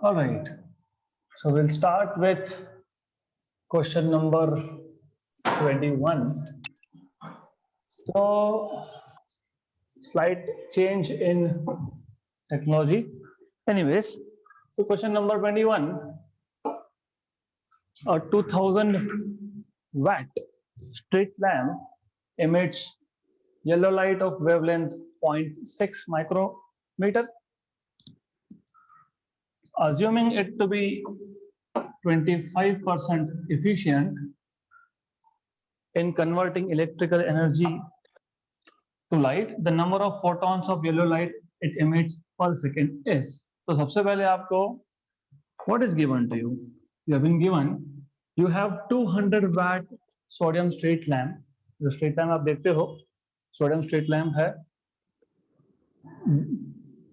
All right. So we'll start with question number 21. So slight change in technology. Anyways, so question number 21. A 2000 watt street lamp emits yellow light of wavelength 0.6 micrometer. Assuming it to be 25% efficient in converting electrical energy to light, the number of photons of yellow light it emits per second is. तो सबसे पहले आपको what is given to you? You have been given you have 200 watt sodium street lamp. जो street lamp आप देखते हो sodium street lamp है,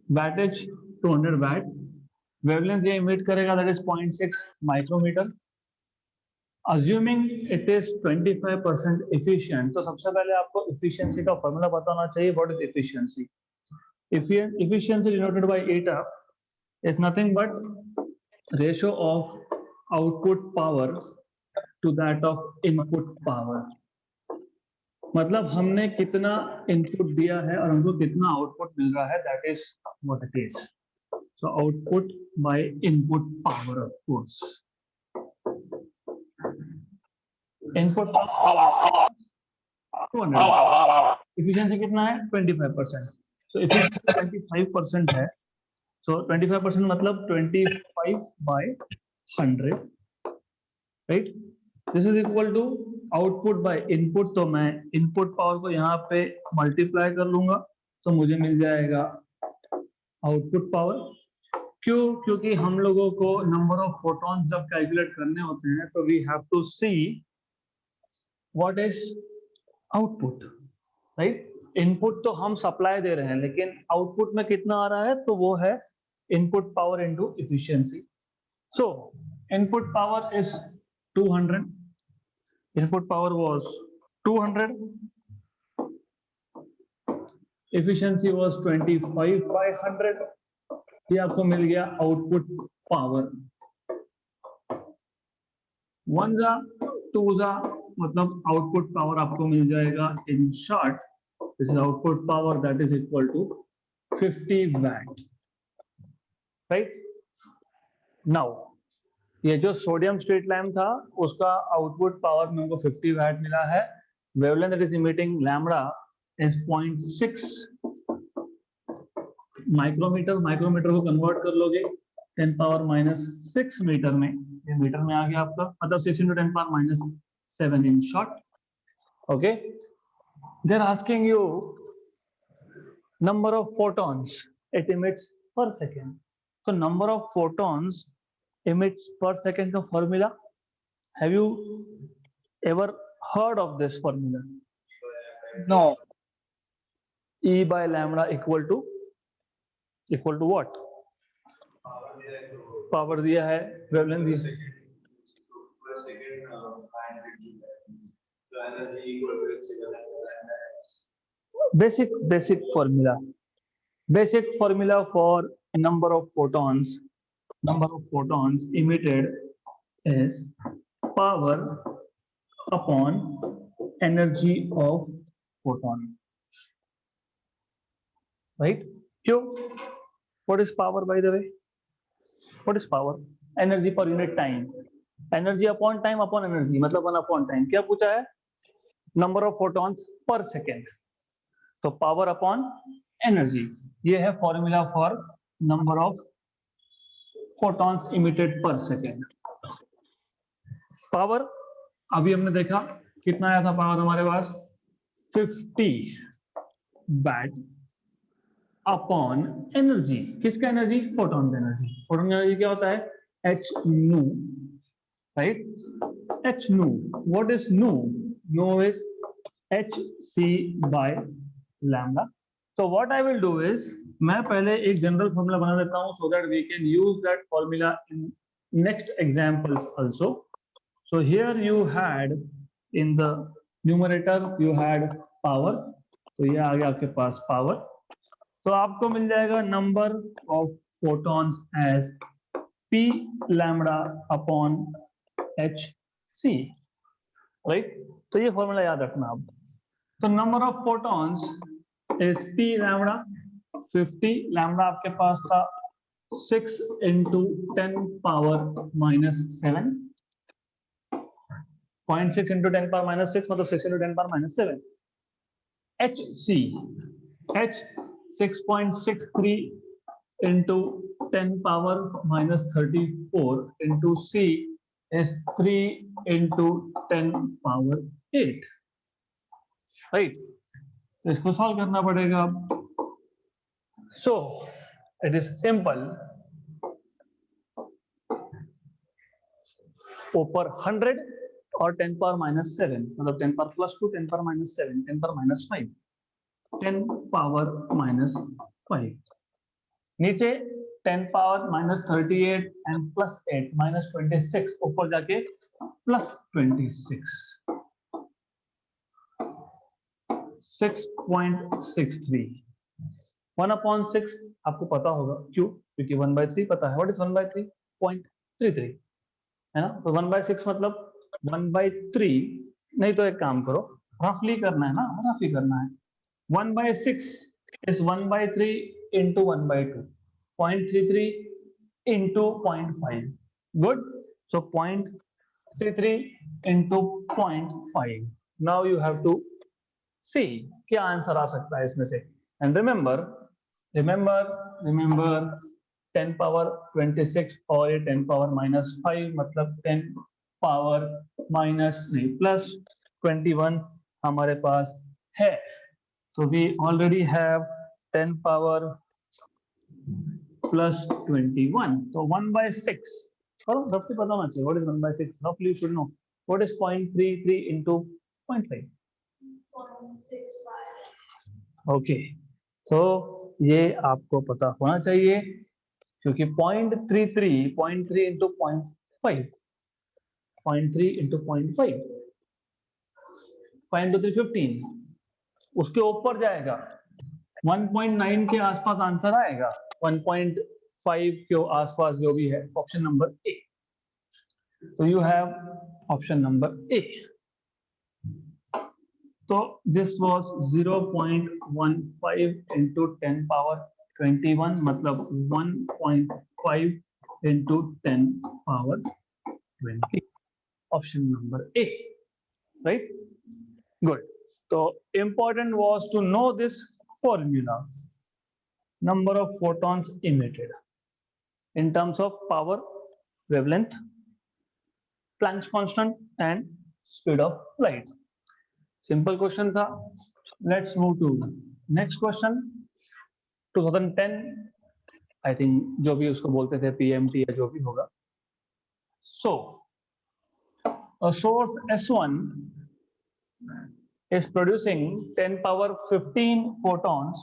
wattage 200 watt, wavelength ये emit करेगा that is 0.6 micrometer. Assuming it is 25% efficient, तो सबसे पहले आपको efficiency का formula बताना चाहिए. What is efficiency? Efficiency denoted by eta is nothing but ratio of output power to that of input power. मतलब हमने कितना इनपुट दिया है और हमको कितना आउटपुट मिल रहा है, that is what it is. So output by input power, of course. Input efficiency कितना है 25%. So efficiency 25% है. So 25% मतलब 25 by 100, right? This is equal to output by input. तो मैं input power को यहाँ पे multiply कर लूंगा तो मुझे मिल जाएगा output power. क्यों? क्योंकि हम लोगों को number of photons जब calculate करने होते हैं तो we have to see what is output, right? Input तो हम supply दे रहे हैं लेकिन output में कितना आ रहा है तो वो है input power into efficiency. So input power is 200. Input power was 200. Efficiency was 25 by 100. ये आपको मिल गया output power. 1 जा 2 जा मतलब output power आपको मिल जाएगा. In short, this is output power that is equal to 50 watt. Right? Now, ये जो सोडियम स्ट्रीट लैम्प था उसका आउटपुट पावर में हमको 50 वाट मिला है. Wavelength that is emitting lambda is 0.6 micrometre. Micrometre को कन्वर्ट कर लोगे 10 पावर माइनस 6 मीटर में, ये मीटर में आ गया आपका, मतलब 6 into 10 power minus 7 in short. Okay, they are asking you number of photons it emits per second. तो number of photons emits per second का formula, have you ever heard of this formula? No. E by lambda equal to what? Power दिया है, wavelength दिया है. Basic formula for a number of photons. Number of photons emitted is power upon energy of photon, right? क्यों? What is power, by the way? What is power? Energy per unit time. Energy upon time upon energy मतलब 1 upon time. क्या पूछा है? Number of photons per second. तो power upon energy. ये है formula for number of photons emitted per second. Power अभी हमने देखा कितना आया था पावर हमारे पास 50 वाट अपॉन एनर्जी. किसका एनर्जी? फोटॉन का एनर्जी. फोटॉन का एनर्जी क्या होता है? h nu, right? h nu. What is nu? Nu is hc by lambda. So what I will do is मैं पहले एक जनरल फॉर्मूला बना देता हूं so that we can use that formula in next examples also. So here you had in the numerator you had power, तो ये आ गया आपके पास पावर. तो आपको मिल जाएगा number of photons as P lambda upon hc, right? तो ये फॉर्मूला याद रखना आप। तो number of photons is P lambda 50, lambda आपके पास था 6 into 10 power minus 7, 0.6 into 10 power minus 6 मतलब 6 into 10 power minus 7. HC, H 6.63 into 10 power minus 34 into C is 3 into 10 power 8, right? तो इसको सॉल्व करना पड़ेगा अब। So it is simple. ऊपर 100 और 10 पावर माइनस 7 मतलब 10 power plus 2, 10 power minus 7, 10 power minus 5, 10 power minus 5, नीचे 10 power minus 38 and plus 8 minus 26, ऊपर जाके प्लस 26, 6.63, 1/6 आपको पता होगा, क्यों? क्योंकि 1/3 पता है। What is 1/3? 0.33 है ना? तो 1/6 मतलब 1/3, नहीं तो एक काम करो, रफली करना है ना, रफली करना है। 1/6 is 1/3 into 1/2, 0.33 into 0.5, good. So 0.33 into 0.5. Now you have to see क्या आंसर आ सकता है इसमें से। एंड रिमेंबर 10 पावर 26 और ये 10 पावर माइनस 5 मतलब 10 पावर माइनस नहीं प्लस 21 हमारे पास है। तो we already have 10 power plus 21, तो 1/6 करो, सबसे पता होना चाहिए। What is 1/6? रफली you should know. What is 0.33 into 0.5? 0.65। Okay, तो ये आपको पता होना चाहिए, क्योंकि 0.33 into 0.5, 0.3 into 0.5, 5 into 3 15, उसके ऊपर जाएगा 1.9 के आसपास आंसर आएगा, 1.5 के आसपास जो भी है, ऑप्शन नंबर ए। तो you have option number A. तो दिस वाज 0.15 into 10 पावर 21 मतलब 1.5 into 10 पावर 20, ऑप्शन नंबर ए, राइट? गुड। तो important was to know this formula, number of photons emitted in terms of power, wavelength, Planck's constant and speed of light. Simple question था। Let's move to next question. 2010 I think, जो भी उसको बोलते थे PMT या जो भी होगा। सो a source S1 is producing 10 power 15 photons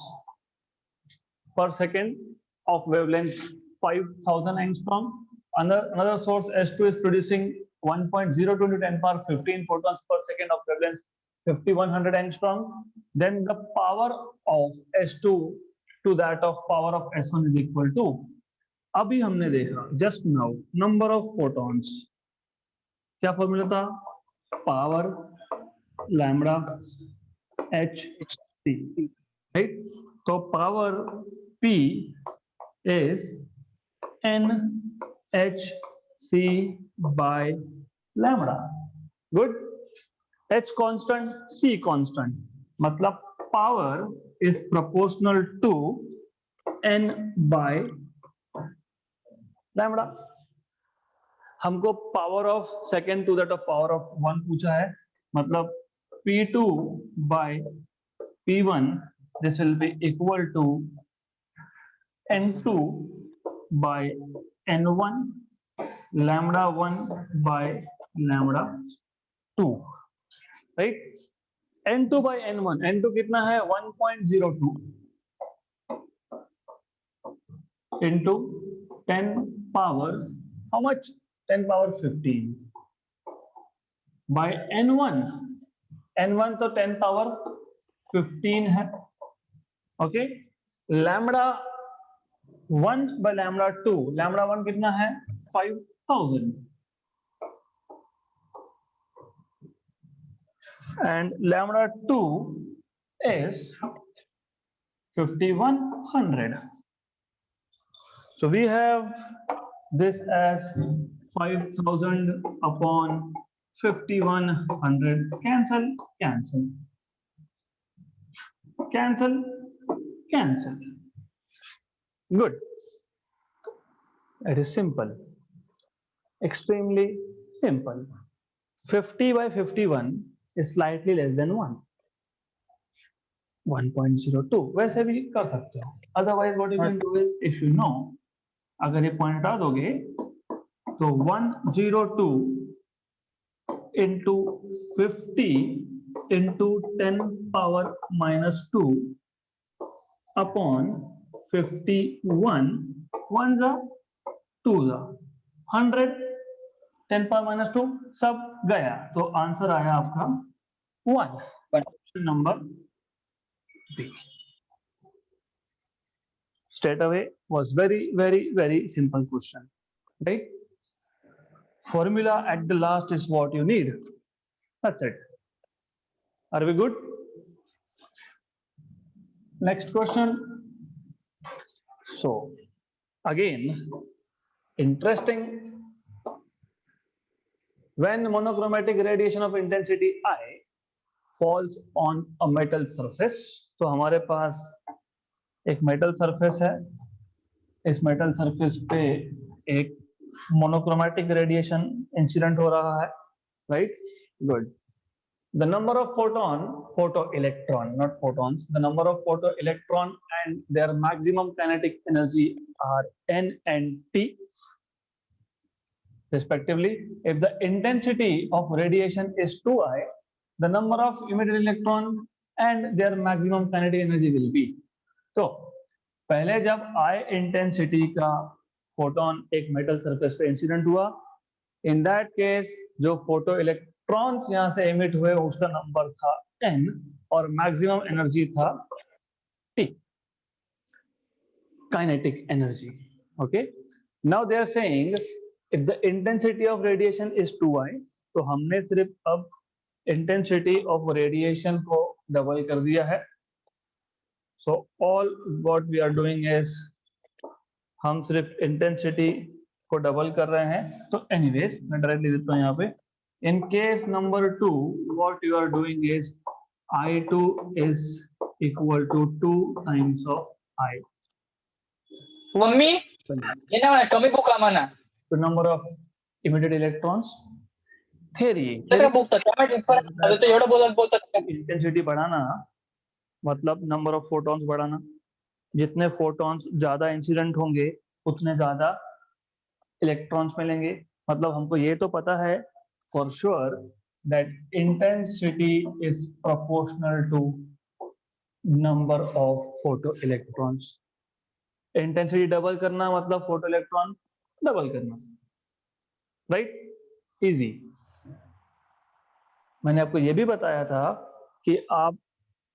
per second of wavelength 5000 angstrom. Another source S2 is producing 1.02 into 10 power 15 photons per second of wavelength 5100 angstrom. Then the power of S2 to that of power of S1 is equal to, अभी हमने देखा just now, number of photons, क्या formula था? Power lambda H C, right? तो power P is NHC by lambda, good. H constant, C constant, मतलब power is proportional to N by lambda. हमको power of second to that of power of 1 पूछा है, मतलब P2 by P1, this will be equal to N2 by N1 lambda 1 by lambda 2, right? N2 by N1, N2 कितना है? 1.02 into 10 power, how much? 10 power 15 by N1, N1 तो 10 power 15 है, okay. Lambda 1 by lambda 2, lambda 1 कितना है? 5000 and lambda 2 is 5100. So we have this as 5000 upon 5100. Cancel, cancel, cancel, cancel. Good. It is simple, extremely simple. 50 by 51 is slightly less than 1. 1.02 वैसे भी कर सकते हो. Otherwise what you can do is, if you know, अगर ये point हटा दोगे तो 102 into 50 into 10 power minus 2 upon 51, 1 जा 2 जा 100, 10 power minus 2 सब गया, तो आंसर आया आपका 1. Option number B. Straight away was very simple question, right? Formula at the last is what you need. That's it. Are we good? Next question. So again, interesting. When monochromatic radiation of intensity I falls on a metal surface, तो हमारे पास एक metal surface है, इस metal surface पे एक monochromatic radiation incident हो रहा है, right? Good. The number of photoelectron, not photons, the number of photoelectron and their maximum kinetic energy are N and T respectively. If the intensity of radiation is 2I, the number of emitted electron and their maximum kinetic energy will be. तो पहले जब I intensity का photon एक metal surface पे incident हुआ, in that case जो photo electrons यहां से एमिट हुए उसका नंबर था n और मैक्सिमम एनर्जी था T, kinetic energy. Okay, now they are saying if the intensity of radiation is 2I, तो हमने सिर्फ अब इंटेंसिटी ऑफ रेडिएशन को डबल कर दिया है. So all what we are doing is हम सिर्फ इंटेंसिटी को डबल कर रहे हैं. तो एनीवेज मैं डायरेक्टली देता हूँ यहाँ पे. In case number 2 what you are doing is I2 is equal to 2 times of I. Mummy ये ना कमी बुक आम्हाला The number of emitted electrons. Theory. त्याचा बुक तर एवढं बोलतात इंटेंसिटी बढ़ाना मतलब नंबर ऑफ फोटॉन्स बढ़ाना. जितने फोटॉन्स ज्यादा इंसिडेंट होंगे उतने ज्यादा इलेक्ट्रॉन्स मिलेंगे. मतलब हमको ये तो पता है for sure that intensity is proportional to number of photo electrons. Intensity double करना मतलब फोटो इलेक्ट्रॉन डबल करना, राइट? इजी. मैंने आपको ये भी बताया था कि आप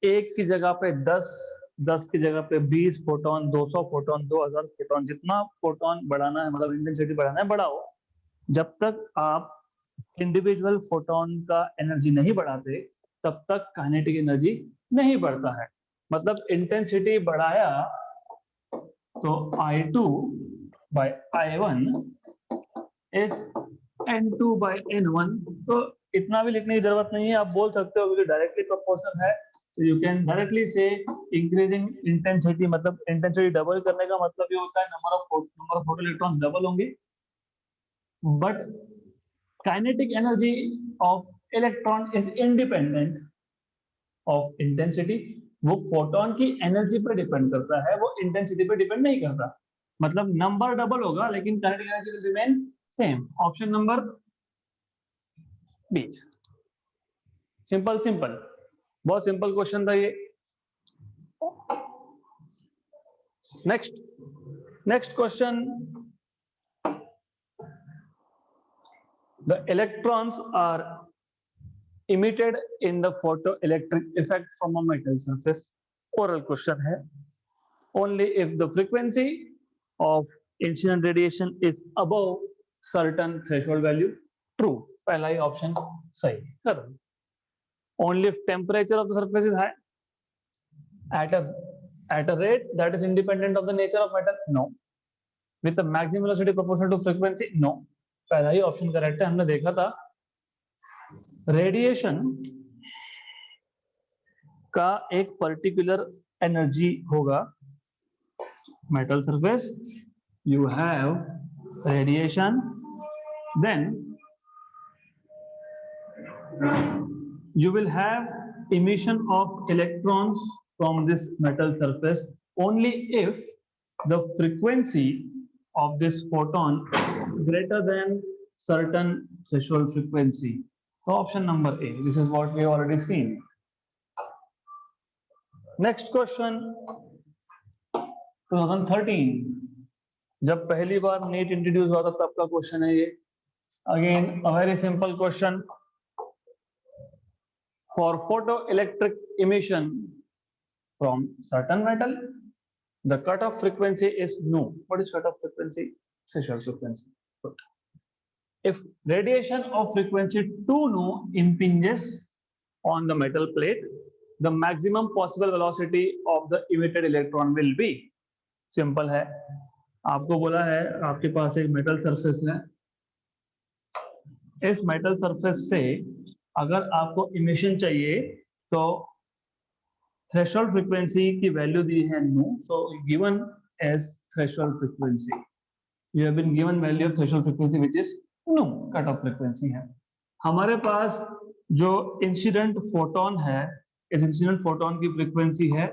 एक की जगह पे 10 की जगह पे 20 फोटोन, 200 फोटोन, 2000 फोटोन, जितना फोटोन बढ़ाना है मतलब इंटेंसिटी बढ़ाना है बढ़ाओ. जब तक आप इंडिविजुअल फोटोन का एनर्जी नहीं बढ़ाते तब तक काइनेटिक एनर्जी नहीं बढ़ता है. मतलब इंटेंसिटी बढ़ाया तो I2 by I1 is N2 by N1. तो इतना भी लिखने की जरूरत नहीं है, आप बोल सकते हो क्योंकि डायरेक्टली प्रोपोर्शनल है. So you can directly say increasing intensity मतलब इंटेंसिटी डबल करने का मतलब ये होता है number of photo electrons double होंगे. But kinetic energy of electron is independent of intensity. वो फोटोन की एनर्जी पर डिपेंड करता है, वो इंटेंसिटी पर डिपेंड नहीं करता. मतलब नंबर डबल होगा लेकिन kinetic energy will remain same. Option number B. Simple simple, बहुत सिंपल क्वेश्चन था ये. Next question. The electrons are emitted in the photoelectric effect from a metal surface. Oral question है. Only if the frequency of incident radiation is above certain threshold value, true, पहला ही option सही कर। Only if temperature of the surface is high at a rate that is independent of the nature of metal, no. With a maximum velocity proportional to frequency, no. पहला ही option correct है। हमने देखा था radiation का एक particular energy होगा। Metal surface, you have radiation, then you will have emission of electrons from this metal surface only if the frequency of this photon greater than certain threshold frequency. So option number A, this is what we have already seen. Next question, 2013 जब पहली बार NEET introduce हुआ था तब का question है ये। Again a very simple question, for photoelectric emission from certain metal, the cutoff frequency is nu. What is cutoff frequency? Threshold frequency. Good. If radiation of frequency 2 nu impinges on the metal plate, the maximum possible velocity of the emitted electron will be. Simple है, आपको बोला है आपके पास एक metal surface है, इस metal surface से अगर आपको इमिशन चाहिए तो थ्रेशोल्ड फ्रीक्वेंसी की वैल्यू दी है nu, so given as threshold frequency, you have been given value of threshold frequency which is nu, cut off frequency है। हमारे पास जो इंसिडेंट फोटोन है, इस इंसिडेंट फोटोन की फ्रीक्वेंसी है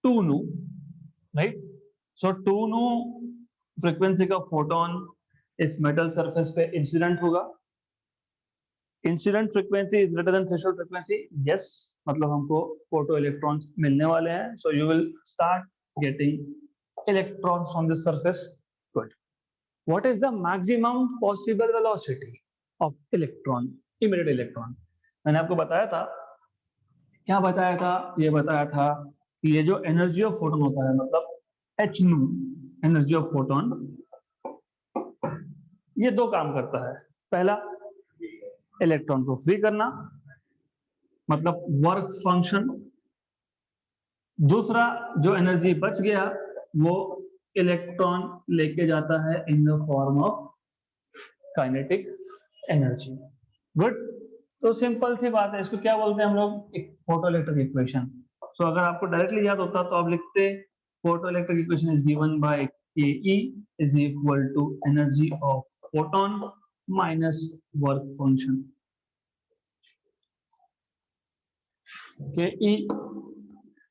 2 नो, राइट? सो 2 नो फ्रीक्वेंसी का फोटोन इस मेटल सरफेस पे इंसिडेंट होगा। Incident frequency is greater than threshold frequency, yes, मतलब हमको फोटो इलेक्ट्रॉन्स मिलने वाले हैं। So you will start getting electrons on this surface. Good. What is the maximum possible velocity of electron, emitted electron? मैंने आपको बताया था, क्या बताया था? ये बताया था कि ये जो एनर्जी ऑफ फोटोन होता है, मतलब H new energy of photon, ये दो काम करता है। पहला, इलेक्ट्रॉन को फ्री करना, मतलब वर्क फंक्शन। दूसरा, जो एनर्जी बच गया वो इलेक्ट्रॉन लेके जाता है in the form of kinetic energy. Good. तो सिंपल सी बात है, इसको क्या बोलते हैं हम लोग? एक फोटो इलेक्ट्रिक इक्वेशन। सो अगर आपको डायरेक्टली याद होता तो आप लिखते photo electric equation is given by K is equal to energy of photon minus work function. K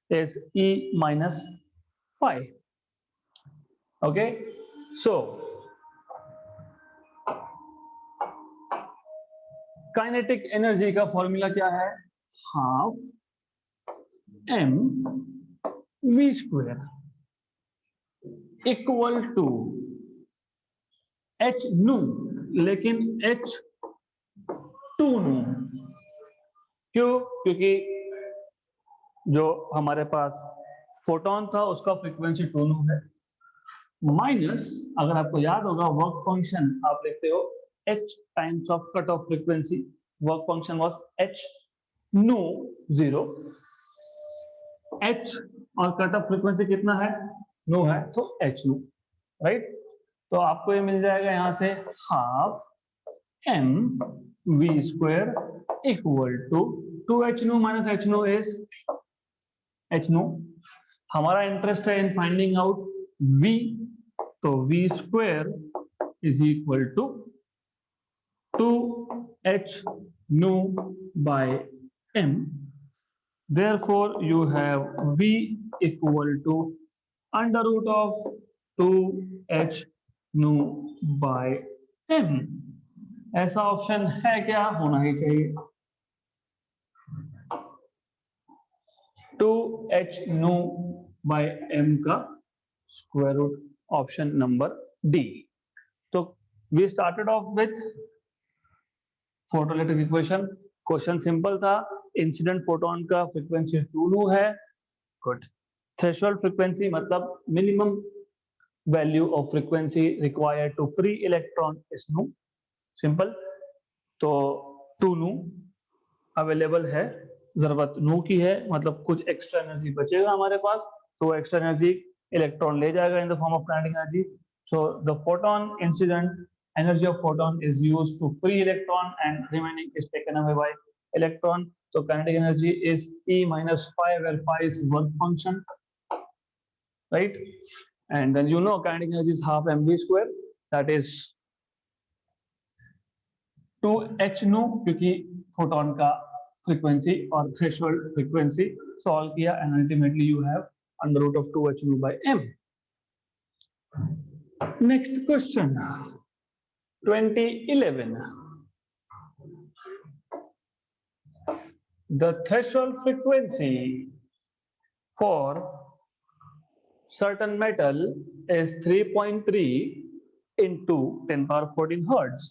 is E minus phi. Okay, so kinetic energy का फॉर्मूला क्या है? Half m v square equal to h nu, लेकिन h 2 nu. क्यों? क्योंकि जो हमारे पास photon था उसका फ्रीक्वेंसी 2 न्यू है, माइनस, अगर आपको याद होगा वर्क फंक्शन आप लिखते हो h times of cut off frequency, work function was h new 0, h और कट ऑफ फ्रीक्वेंसी कितना है? न्यू है, तो h न्यू, राइट? तो आपको ये मिल जाएगा यहां से half m v square equal to 2h nu minus h nu is h nu. हमारा इंटरेस्ट है इन फाइंडिंग आउट v, तो v square is equal to 2h no bye m, therefore you have v equal to under root of 2h no bye m। ऐसा option है क्या? होना ही चाहिए। 2h no bye m का square root, option number D. तो we started off with photoelectric equation. Question simple था, incident photon का फ्रीक्वेंसी 2 न्यू है। गुड। थ्रेशोल्ड फ्रीक्वेंसी मतलब minimum value of frequency required to free electron is nu. Simple. तो 2 nu available है, जरूरत nu की है, मतलब कुछ एक्स्ट्रा एनर्जी बचेगा हमारे पास, तो एक्स्ट्रा एनर्जी इलेक्ट्रॉन ले जाएगा in the form of kinetic energy. So the photon incident energy of photon is used to free electron and remaining is taken away by electron. So kinetic energy is E minus phi, where phi is work function, right? And then you know kinetic energy is half mv square, that is 2h nu, क्योंकि photon का frequency और threshold frequency solve किया, and ultimately you have under root of 2h nu by m. Next question. 2011. The threshold frequency for certain metal is 3.3 into 10 power 14 hertz.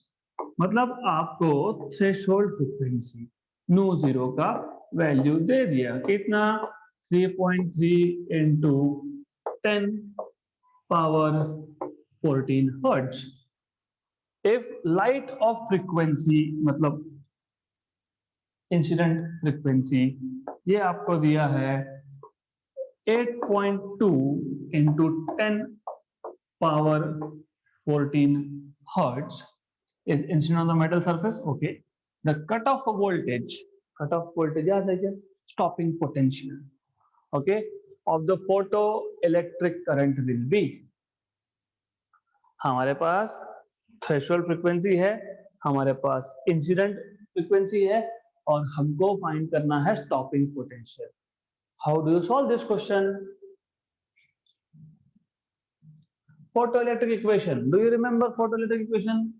मतलब आपको threshold frequency nu zero का value दे दिया, कितना? 3.3 into 10 power 14 hertz. If light of frequency, मतलब incident frequency, ये आपको दिया है 8.2 into 10 power 14 hertz is incident on the metal surface. Okay, the cutoff voltage याद है क्या? Stopping potential, okay, of the photoelectric current will be. हमारे पास threshold frequency है, हमारे पास इंसिडेंट फ्रीक्वेंसी है, और हमको फाइंड करना है stopping potential. How do you solve this question? Photoelectric equation, do you remember photoelectric equation?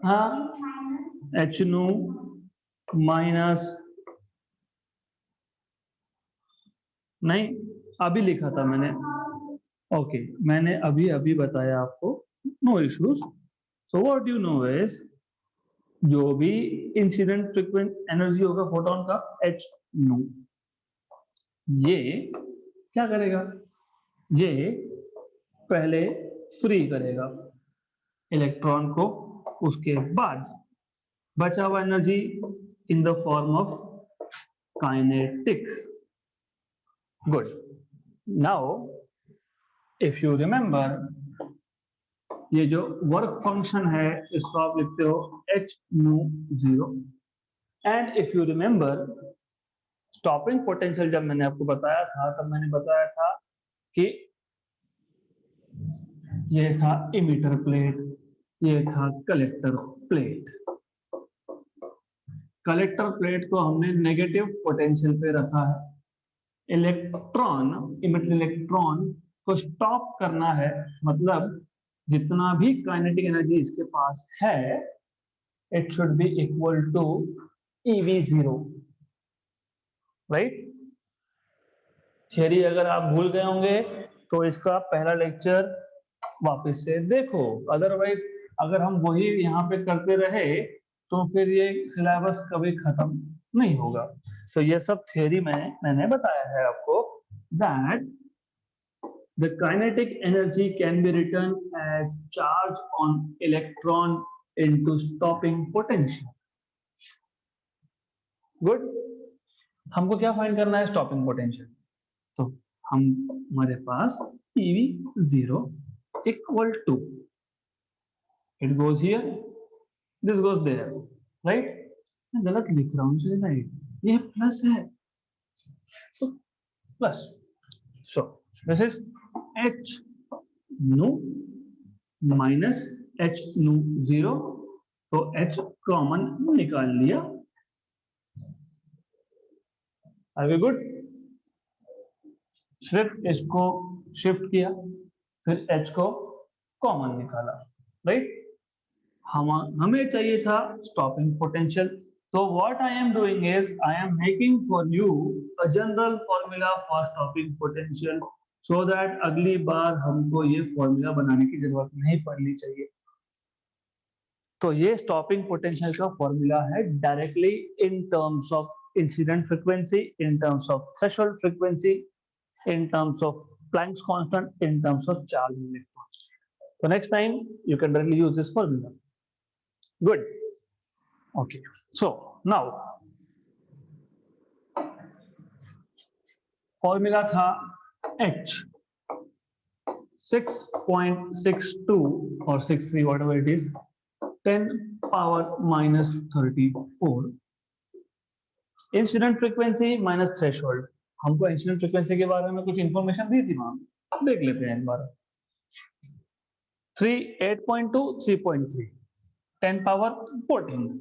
हाँ, एच नु माइनस, नहीं अभी लिखा था मैंने, ओके, मैंने अभी बताया आपको, no issues. So what you know is, जो भी इंसिडेंट फ्रीक्वेंट एनर्जी होगा फोटोन का, एच नु, ये क्या करेगा? ये पहले फ्री करेगा इलेक्ट्रॉन को, उसके बाद बचा हुआ energy in the form of kinetic. Good. Now if you remember, ये जो वर्क फंक्शन है इसको आप लिखते हो एच नु zero. And if you remember, stopping potential जब मैंने आपको बताया था, तब मैंने बताया था कि ये था इमिटर प्लेट, ये था कलेक्टर प्लेट. कलेक्टर प्लेट को हमने नेगेटिव पोटेंशियल पे रखा है. इलेक्ट्रॉन, इमिटेड इलेक्ट्रॉन को स्टॉप करना है, मतलब जितना भी काइनेटिक एनर्जी इसके पास है, it should be equal to EV0, right? Theory अगर आप भूल गए होंगे तो इसका पहला लेक्चर वापस से देखो, अदरवाइज अगर हम वही यहाँ पे करते रहे तो फिर ये सिलेबस कभी खत्म नहीं होगा. तो ये सब थियरी मैंने बताया है आपको, that the kinetic energy can be written as charge on electron into stopping potential. Good. हमको क्या फाइंड करना है? Stopping potential. तो हमारे पास EV0 equal to, it goes here, this goes there, right? मैं गलत लिख रहा हूँ, राइट? ये प्लस है, तो plus. So this is H nu minus H nu zero, तो H कॉमन निकाल लिया. Are we good? सिर्फ इसको शिफ्ट किया, फिर H को कॉमन निकाला, राइट? हमें चाहिए था स्टॉपिंग पोटेंशियल. तो what I am doing is, I am making for you a general formula for stopping potential, so that अगली बार हमको ये फॉर्मूला बनाने की जरूरत नहीं पड़नी चाहिए. तो ये स्टॉपिंग पोटेंशियल का फॉर्मूला है, directly in terms of incident frequency, in terms of threshold frequency, in terms of Planck's constant in terms of charge in electrons. So next time you can directly use this formula. Good. Okay. So now formula था H 6.62 or 63 whatever it is 10 power minus 34 incident frequency minus threshold. हमको incident frequency के बारे में कुछ information दी थी वहां, देख लेते हैं एक बार. 8.2 3.3 10 power 14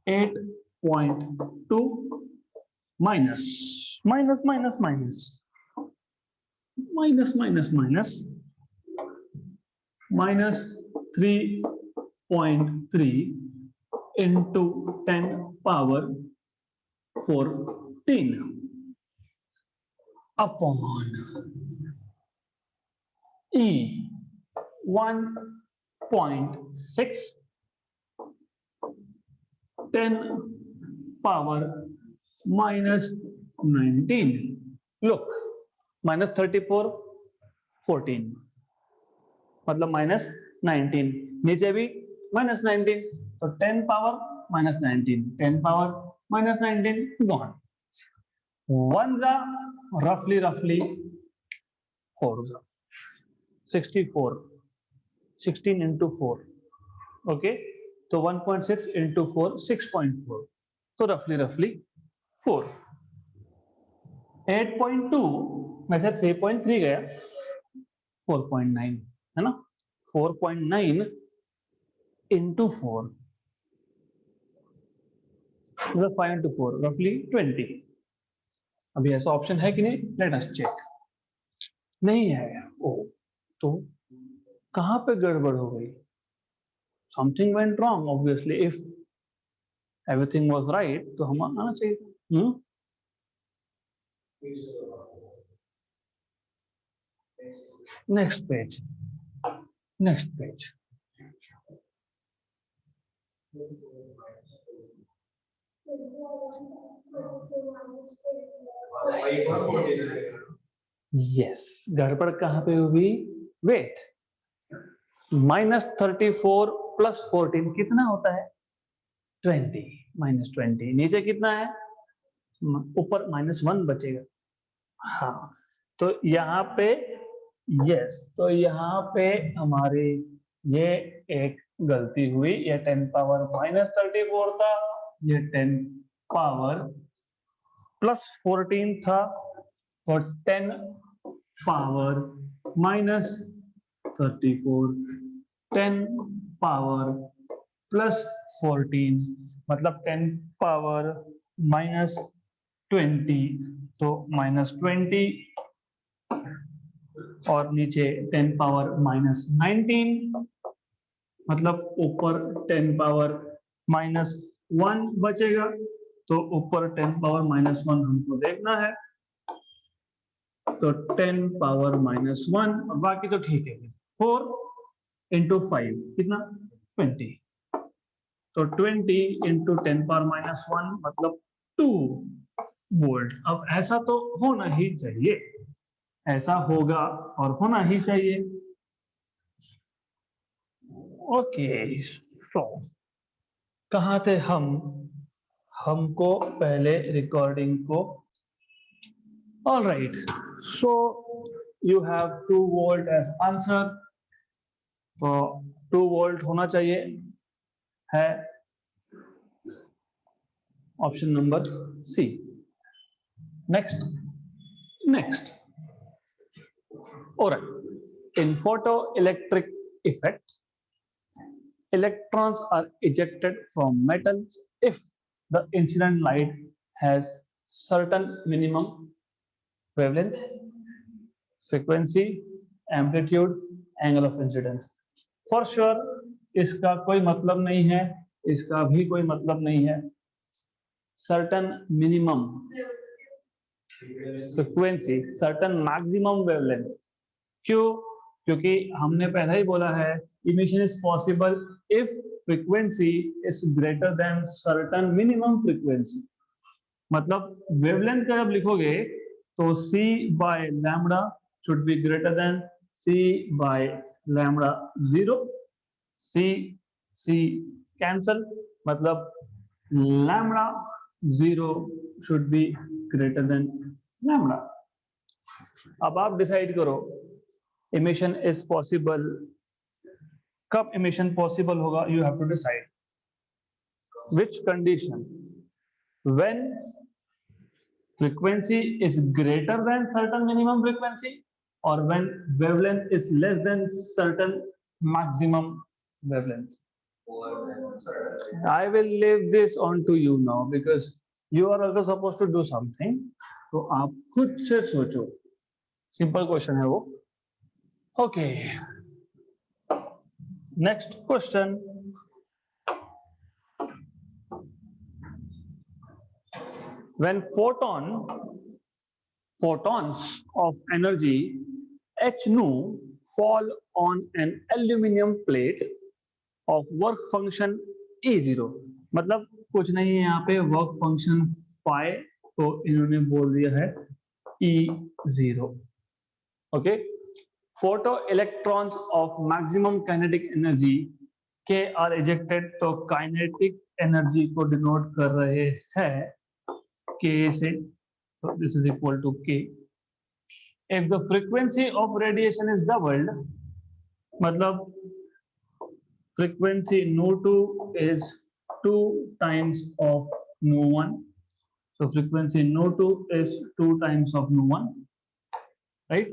8.2 minus minus minus minus minus minus minus minus 3.3 into 10 power 14 upon E 1.6 10 power minus 19. Look, minus 34 14 मतलब minus 19, नीचे भी minus 19, तो 10 power minus 19, 10 power minus 19 gone. 1 जा roughly 4 जा 64 16 into 4 okay, तो 1.6 into 4 6.4, तो roughly 4. 8.2 में से 3.3 गया 4.9 है ना, 4.9 into 4 मतलब 5 into 4 roughly 20. अभी ऐसा ऑप्शन है कि नहीं, लेट अस चेक. नहीं है. ओ, तो कहां पे गड़बड़ हो गई? Something went wrong obviously. If everything was right तो हम आना चाहिए था. Next page. यस, गड़बड़ कहां पे हुई? वेट, -34 प्लस 14 कितना होता है? 20 -20. नीचे कितना है? ऊपर -1 बचेगा. हाँ, तो यहाँ पे यस, तो यहाँ पे हमारी ये एक गलती हुई. ये 10 पावर -34 था, ये 10 पावर प्लस 14 था, तो 10 पावर -34 10 पावर प्लस 14 मतलब 10 पावर -20, तो -20 और नीचे 10 पावर -19 मतलब ऊपर 10 पावर -1 बचेगा. तो ऊपर 10 पावर -1 हमको देखना है, तो 10 पावर -1 और बाकी तो ठीक है. 4 into 5 कितना? 20, तो 20 into 10 पावर -1 मतलब 2 वोल्ट. अब ऐसा तो होना ही चाहिए, ऐसा होगा और होना ही चाहिए. ओके, सो कहाँ थे हम? हमको पहले रिकॉर्डिंग को. All right, so you have 2 volt as answer. तो 2 वोल्ट होना चाहिए है option number C. Next. Alright, in photoelectric effect, electrons are ejected from metal if the incident light has certain minimum wavelength, frequency, amplitude, angle of incidence. For sure, इसका कोई मतलब नहीं है, इसका भी कोई मतलब नहीं है. Certain minimum frequency, certain maximum wavelength. क्यों? क्योंकि हमने पहले ही बोला है emission is possible if frequency is greater than certain minimum frequency. मतलब वेवलेंथ का जब लिखोगे तो तो C by lambda should be greater than C by lambda 0. C cancel, मतलब lambda 0 should be greater than lambda. अब आप डिसाइड करो emission is possible, कब emission possible होगा, you have to decide which condition, when frequency is greater than certain minimum frequency or when wavelength is less than certain maximum wavelength. I will leave this on to you now because you are also supposed to do something. तो आप खुद से सोचो, simple question है वो. Okay, next question. When photons of energy h nu fall on an aluminum plate of work function E0, मतलब कुछ नहीं है यहाँ पे वर्क फंक्शन फाई, तो इन्होंने बोल दिया है E0. Okay, photo electrons of maximum kinetic energy के आर इजेक्टेड, तो काइनेटिक एनर्जी को डिनोट कर रहे हैं K से, so this is equal to K. If the frequency of radiation is doubled, मतलब frequency nu2 is 2 times of nu1, so frequency nu2 is 2 times of nu1, right?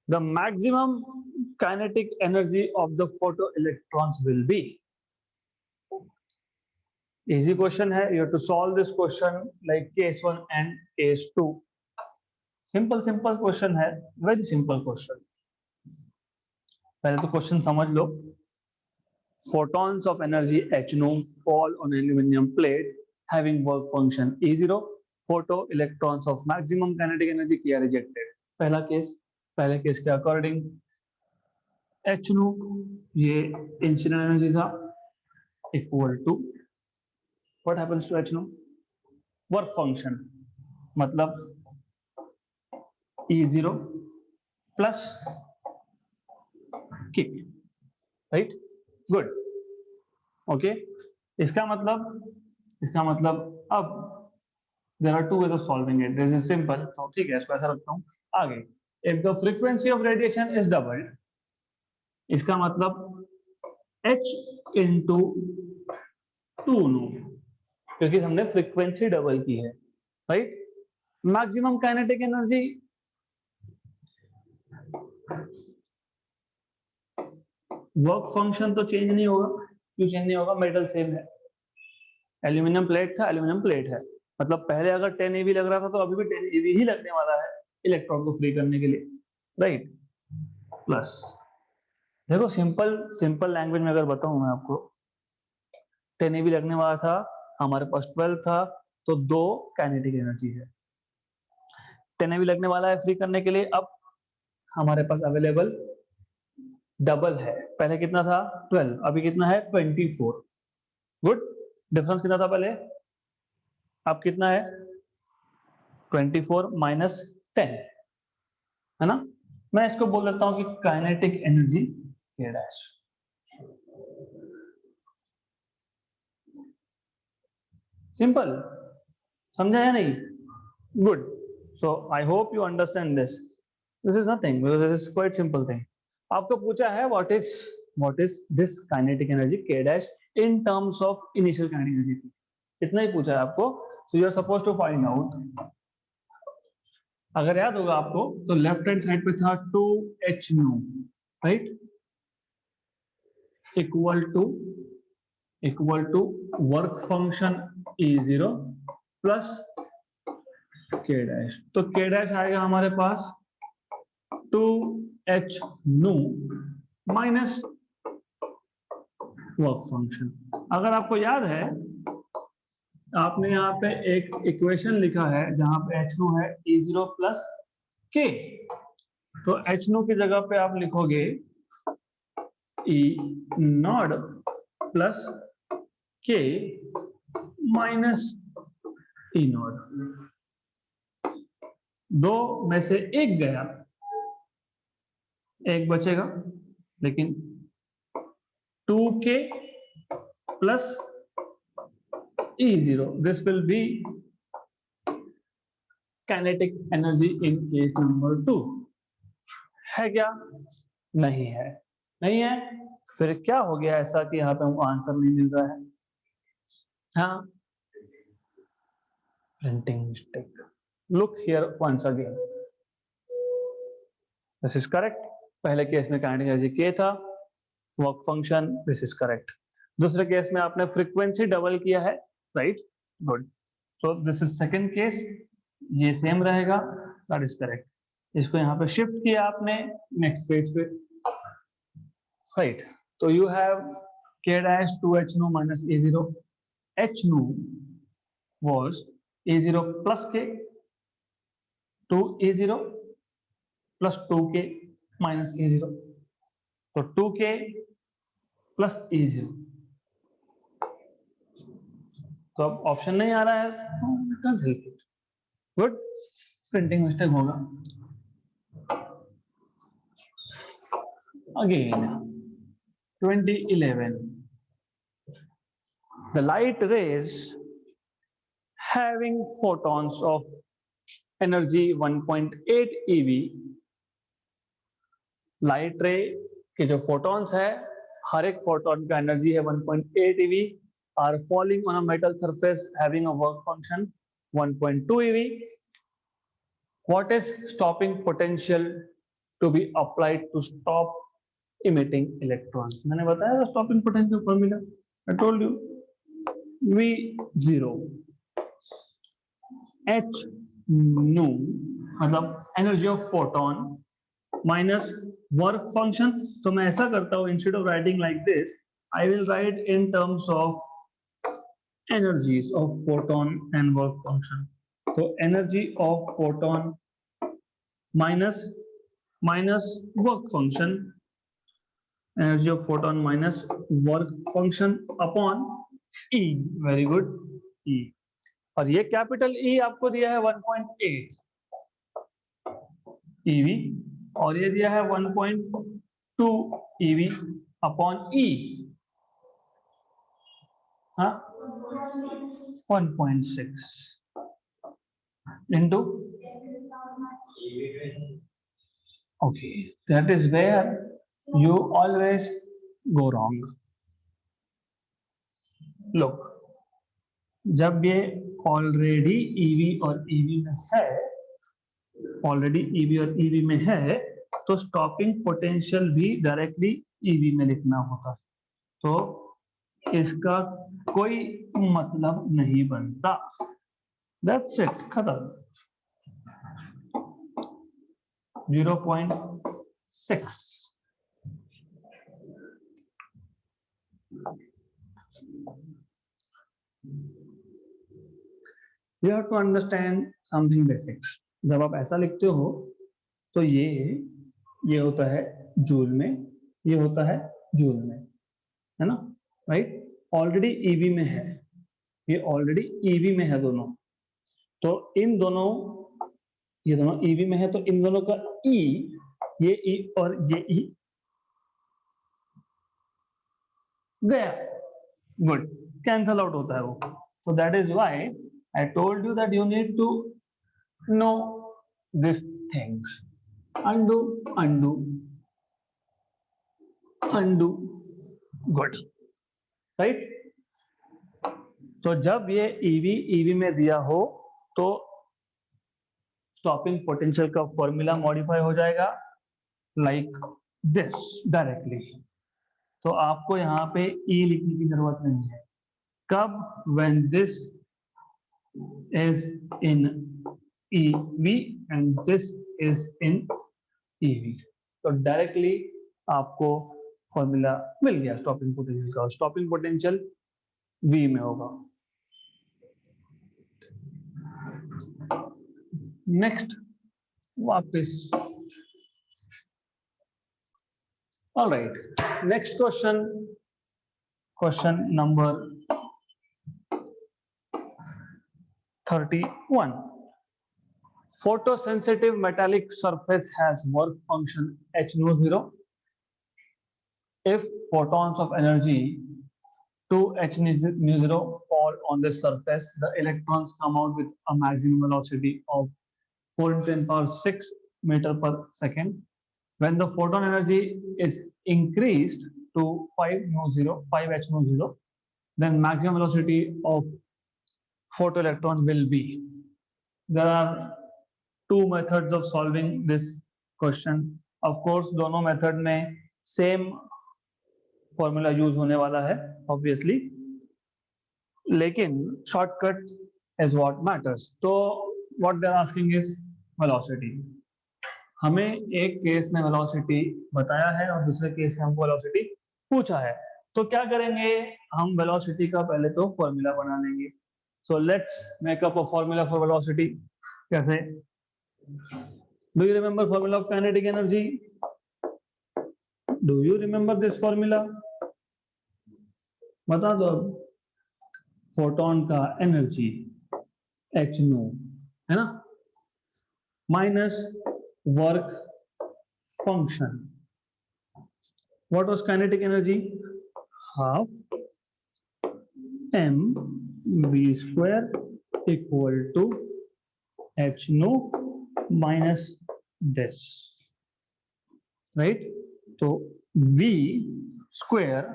The maximum kinetic energy of the photoelectrons will be. Easy question है, you have to solve this question like case 1 and case 2. simple question है, very simple question. पहले तो question समझ लो. photons of energy h nu fall on aluminum plate having work function E0. photo electrons of maximum kinetic energy are rejected. पहला case, पहले case के according h nu ये incident energy था equal to what happens to h nu, work function, मतलब E0 plus K, right? Good. Okay, इसका मतलब अब there are two ways of solving it. This is simple, तो ठीक है, इसको ऐसा रखता हूँ. आगे, if the frequency of radiation is doubled, इसका मतलब h into 2 nu, क्योंकि हमने फ्रीक्वेंसी डबल की है, right? Maximum kinetic energy work function तो चेंज नहीं होगा. क्यों चेंज नहीं होगा? मेटल सेम है. एल्यूमिनियम प्लेट था, एल्यूमिनियम प्लेट है, मतलब पहले अगर 10 eV लग रहा था तो अभी भी 10 eV ही लगने वाला है इलेक्ट्रॉन को फ्री करने के लिए, राइट? प्लस देखो, सिंपल लैंग्वेज में अगर बताऊं मैं आपको, 10 eV लगने वाला था, हमारे पास 12 था, तो 2 काइनेटिक एनर्जी है. 10 eV लगने वाला है फ्री करने के लिए, अब हमारे पास अवेलेबल डबल है. पहले कितना था? 12, अभी कितना है? 24. गुड. डिफरेंस कितना था पहले, अब कितना है? 24 माइनस 10, है ना? मैं इसको बोल देता हूं कि kinetic energy K dash. Simple, समझा या नहीं? Good. So I hope you understand this. This is nothing, this is quite simple thing. आपको पूछा है what is this kinetic energy K dash in terms of initial kinetic energy. इतना ही पूछा है आपको. So you are suppose to find out. अगर याद होगा आपको तो लेफ्ट हैंड साइड पे था 2h nu, right? Equal to work function E0 plus K dash. तो K डैश आएगा हमारे पास 2h nu minus work function. अगर आपको याद है, आपने यहाँ पे एक इक्वेशन लिखा है जहां पे h nu है E0 प्लस K, तो h nu की जगह पे आप लिखोगे E not plus K minus E not. दो में से एक गया, एक बचेगा, लेकिन 2k plus E0, this will be kinetic energy in case number 2. है क्या? नहीं है, नहीं है। फिर क्या हो गया ऐसा कि यहाँ पे हमको आंसर नहीं मिल रहा है? हाँ, printing mistake. Look here once again, this is correct. पहले केस में काइनेटिक एनर्जी k था, work function, this is correct. दूसरे केस में आपने फ्रीक्वेंसी डबल किया है, right, good. So this is second case, ये सेम रहेगा, दैट इज करेक्ट। इसको यहाँ पे शिफ्ट किया आपने नेक्स्ट पेज पे, राइट। तो you have k dash 2h nu minus a0, h nu was a0 plus k, 2a0 plus 2k minus a0, तो 2k plus a0। तो अब ऑप्शन नहीं आ रहा है, गुड, प्रिंटिंग मिस्टेक होगा। Again 2011, the light rays having photons of energy 1.8 eV, light रे के जो फोटॉन्स है, हर एक फोटोन का एनर्जी है 1.8 eV, are falling on a metal surface having a work function 1.2 eV. What is stopping potential to be applied to stop emitting electrons? मैंने बताया था stopping potential formula, I told you, V0 H nu मतलब energy of photon minus work function. तो मैं ऐसा करता हूं, instead of writing like this, I will write in terms of energies of photon and work function. तो energy of photon minus work function, energy of photon minus work function upon E, very good, E. और ये capital E आपको दिया है 1.8 EV, और ये दिया है 1.2 ईवी अपॉन ई, हाँ, 1.6 into, okay, that is where you always go wrong. Look, जब ये ऑलरेडी ईवी और ईवी में है, ऑलरेडी ईवी और ईवी में है, तो स्टॉपिंग पोटेंशियल भी डायरेक्टली ईवी में लिखना होता, तो इसका कोई मतलब नहीं बनता। दैट्स इट, खत्म। 0.6। You have to understand something basics. जब आप ऐसा लिखते हो तो ये होता है जूल में, ये होता है जूल में, है ना, राइट। ऑलरेडी ईवी में है, ये ऑलरेडी ईवी में है दोनों, तो इन दोनों, ये दोनों ईवी में है, तो इन दोनों का ई, ये ई और ये ई गया, गुड, कैंसल आउट होता है वो। So that is why I told you that you need to know these things. Undo, undo, undo, good, right? तो जब ये ईवी में दिया हो तो स्टॉपिंग पोटेंशियल का फॉर्मूला मॉडिफाई हो जाएगा लाइक दिस डायरेक्टली। तो आपको यहाँ पे ई लिखने की जरूरत नहीं है। कब? when this is in EV and this is in EV, तो डायरेक्टली आपको फॉर्मूला मिल गया स्टॉपिंग पोटेंशियल का, स्टॉपिंग पोटेंशियल V में होगा। नेक्स्ट वापस, alright, next question, question number 31। photosensitive metallic surface has work function h nu 0 if photons of energy 2h nu 0 fall on this surface, the electrons come out with a maximum velocity of 4 × 10 power 6 meter per second. When the photon energy is increased to 5h nu 0, then maximum velocity of photoelectron will be. There are two methods of solving this question. Of course, दोनों method में same formula use होने वाला है obviously, लेकिन shortcut is what matters. तो what they are asking is velocity. हमें एक case में वेलोसिटी बताया है और दूसरे केस में हमको वेलोसिटी पूछा है. तो क्या करेंगे, हम वेलोसिटी का पहले तो फॉर्मूला बना लेंगे. So let's make up a formula for velocity. कैसे? Do you remember formula of kinetic energy? Do you remember this formula? बता दो. फोटोन का एनर्जी एच नो है ना, minus work function. What was kinetic energy? Half M B square equal to H nu minus this, right? तो v square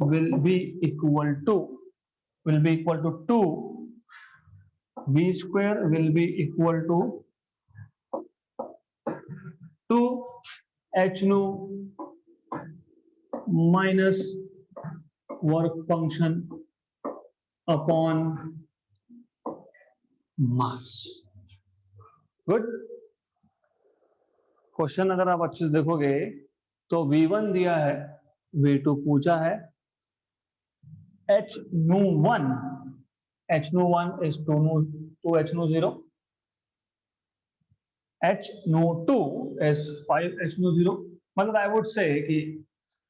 will be equal to 2. V square will be equal to 2 h nu minus work function upon mass. Good. Question अगर आप अच्छे से देखोगे तो V1 दिया है, V2 पूछा है, h nu 1 is 2h nu 0, h nu 2 is 5h nu 0. मतलब आई वुड से कि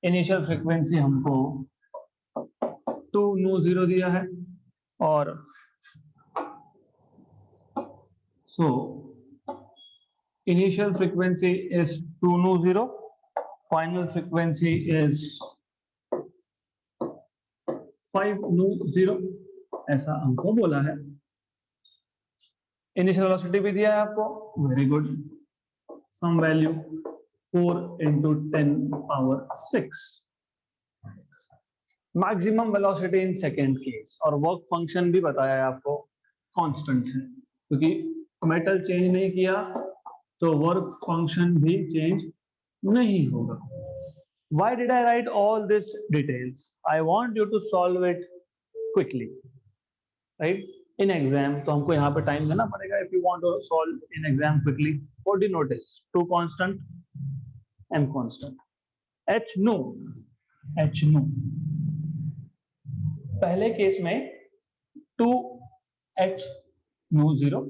इनिशियल फ्रीक्वेंसी हमको 2 nu 0 दिया है और सो initial frequency is 2 nu 0, final frequency is 5 nu 0, ऐसा हमको बोला है. इनिशियल वेलोसिटी भी दिया है आपको, very good, some value 4 × 10 power 6. Maximum velocity in second case, और वर्क फंक्शन भी बताया है आपको, कांस्टेंट है, क्योंकि मेटल चेंज नहीं किया तो वर्क फंक्शन भी चेंज नहीं होगा. Why did I write all these details? I want you to solve it quickly, right? In exam, तो हमको यहाँ पे टाइम देना पड़ेगा. If you want to solve in exam quickly, what do you notice? 2 constant, m constant. h nu पहले case में 2h nu 0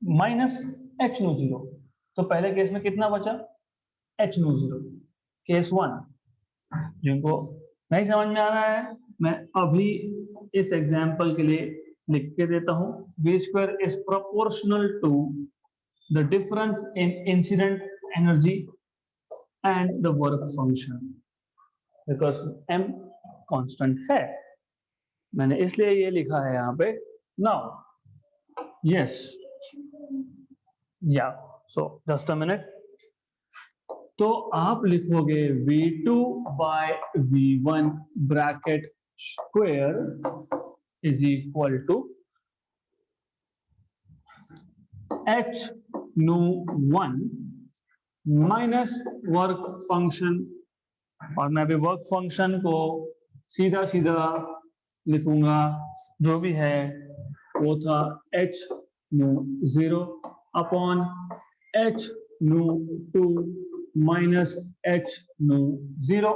minus h nu 0. तो पहले केस में कितना बचा? h nu 0. केस 1 जिनको नहीं समझ में आ रहा है, मैं अभी इस एग्जाम्पल के लिए लिख के देता हूं. v square is proportional to the difference in incident energy and the work function, because m constant है. मैंने इसलिए ये लिखा है यहाँ पे. Now yes, yeah, so just a minute. तो आप लिखोगे V2 by V1 bracket square is equal to h nu 1 minus work function, और मैं भी वर्क फंक्शन को सीधा सीधा लिखूंगा, जो भी है वो था h nu 0 upon h nu 2 minus h nu 0.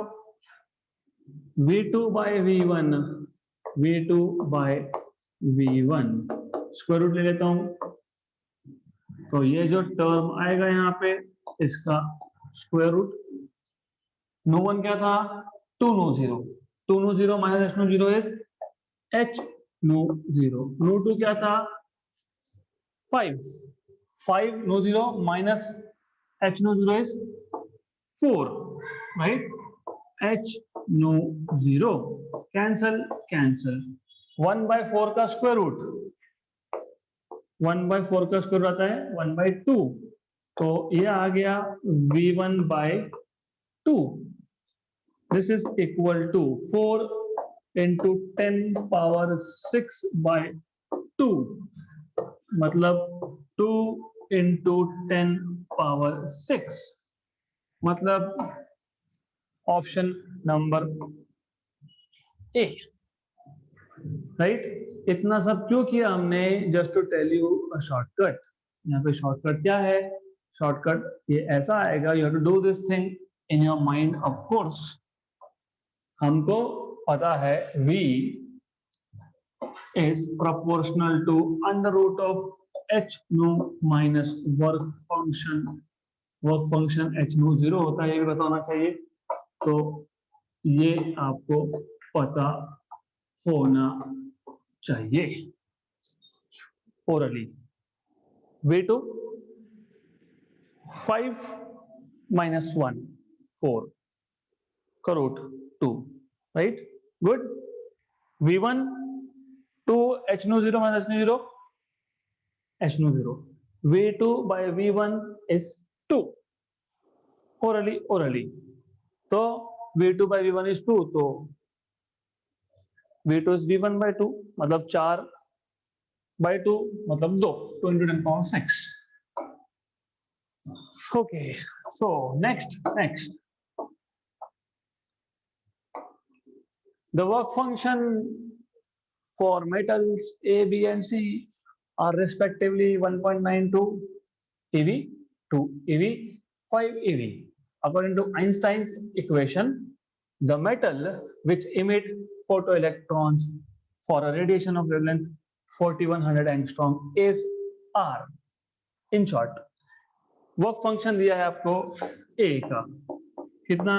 V2 by V1 square root ले लेता हूं, तो ये जो टर्म आएगा यहाँ पे इसका स्क्वायर रूट. nu 1 क्या था? 2 nu 0 minus h nu 0 is h nu zero, nu two क्या था 5, 5 nu zero minus h nu zero is 4, right? h nu zero cancel cancel, 1/4 का स्क्वायर रूट, 1/4 का स्क्वायर आता है 1/2, तो ये आ गया v1/2, this is equal to 4 into 10 power 6/2, मतलब 2 into 10 power 6, मतलब ऑप्शन नंबर ए, राइट? इतना सब क्यों किया हमने? Just to tell you a shortcut. यहाँ पे शॉर्टकट क्या है? शॉर्टकट ये ऐसा आएगा, you have to do this thing in your mind. Of course हमको पता है v is proportional to under root of h nu minus work function h nu zero होता है, ये भी बताना चाहिए। तो ये आपको पता होना चाहिए orally। v2 5 minus 1 4 का root 2, right? Good। v1 2 h nu 0 minus h nu 0, h nu 0, v2 by v1 is 2 orally, तो v2 by v1 is 2, तो v2 is v1 by 2, मतलब 4/2 मतलब 2, 2 into 10 power 6। okay, so next the work function for metals A, B and C are respectively 1.92 eV, 2 eV, 5 eV. According to Einstein's equation, the metal which emit photoelectrons for a radiation of wavelength 4100 angstrom is R। In short, work function दिया है आपको A का कितना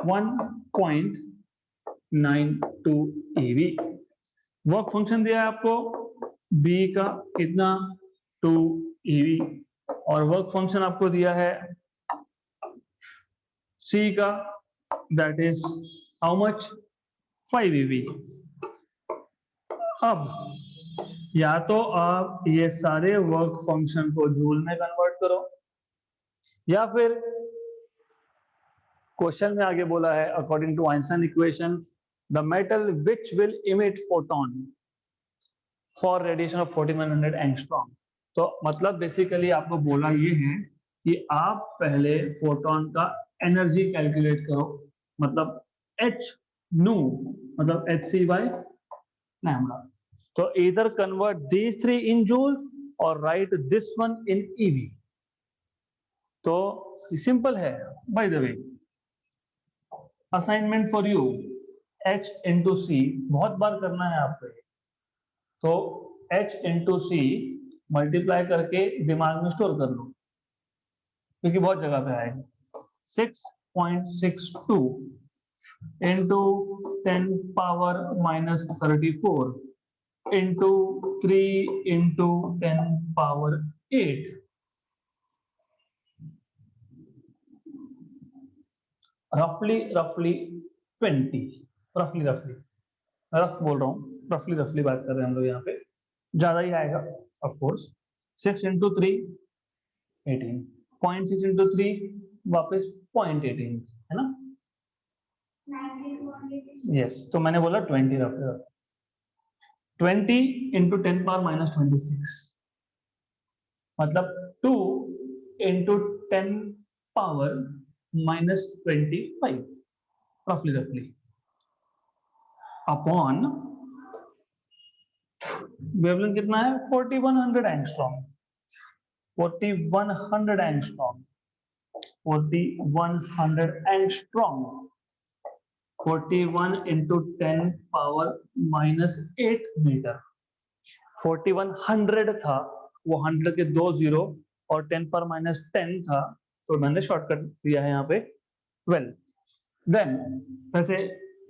1.92 eV, work function दिया है आपको B का कितना 2 eV, और वर्क फंक्शन आपको दिया है C का that is how much 5 eV। अब या तो आप ये सारे वर्क फंक्शन को जूल में कन्वर्ट करो, या फिर क्वेश्चन में आगे बोला है according to Einstein equation the metal which will emit photon for radiation of 4100 angstrom. तो मतलब बेसिकली आपको बोला ये है कि आप पहले फोटोन का एनर्जी कैलकुलेट करो, मतलब h nu मतलब hc/लैम्डा। तो इधर convert these three in joule और write this one in eV. तो सिंपल है। By the way assignment for you, h into C बहुत बार करना है आपको, तो h इंटू सी मल्टीप्लाई करके दिमाग में स्टोर कर लो, क्योंकि बहुत जगह पे आएगा। 6.62 into 10 power minus 34 into 3 into 10 power 8, रफली 20, रफली रफ बोल रहा हूँ, रफली बात कर रहे हैं हम लोग यहाँ पे, ज्यादा ही आएगा ऑफ कोर्स। 6 इंटू 3 18, 0.6 इंटू 3 वापस 0.18 है ना। यस, तो मैंने बोला 20 रफ 20 इंटू 10 पावर माइनस 26, मतलब 2 इंटू 10 पावर माइनस 25 रफली अपॉन वेवलेंथ कितना है 4100 angstrom, 4100 angstrom, 4100 angstrom, 41 into 10 power minus 8 metre. 4100 था, वो 100 के 2 जीरो और 10 पर माइनस 10 था, तो मैंने शॉर्टकट दिया है यहाँ पे 12। देन वैसे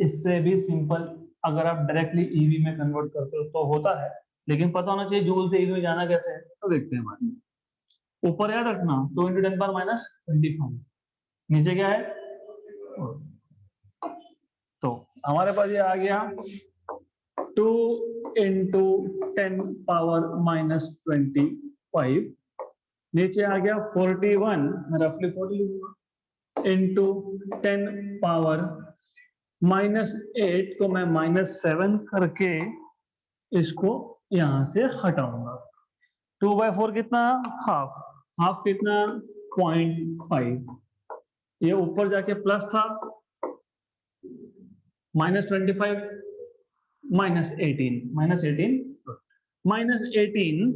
इससे भी सिंपल अगर आप डायरेक्टली ईवी में कन्वर्ट करते हो तो होता है, लेकिन पता होना चाहिए जूल से ईवी में जाना कैसे है, तो देखते हैं बाद में। ऊपर याद रखना 2 × 10⁻⁵, नीचे क्या है, तो हमारे पास ये आ गया 2 × 10⁻⁻25, नीचे आ गया 41, मैं रफली 40 लिखूंगा, इंटू 10⁻⁻8 को मैं -7 करके इसको यहां से हटाऊंगा। 2/4 कितना, हाफ, हाफ कितना 0.5, ये ऊपर जाके प्लस था, -25 -18 -18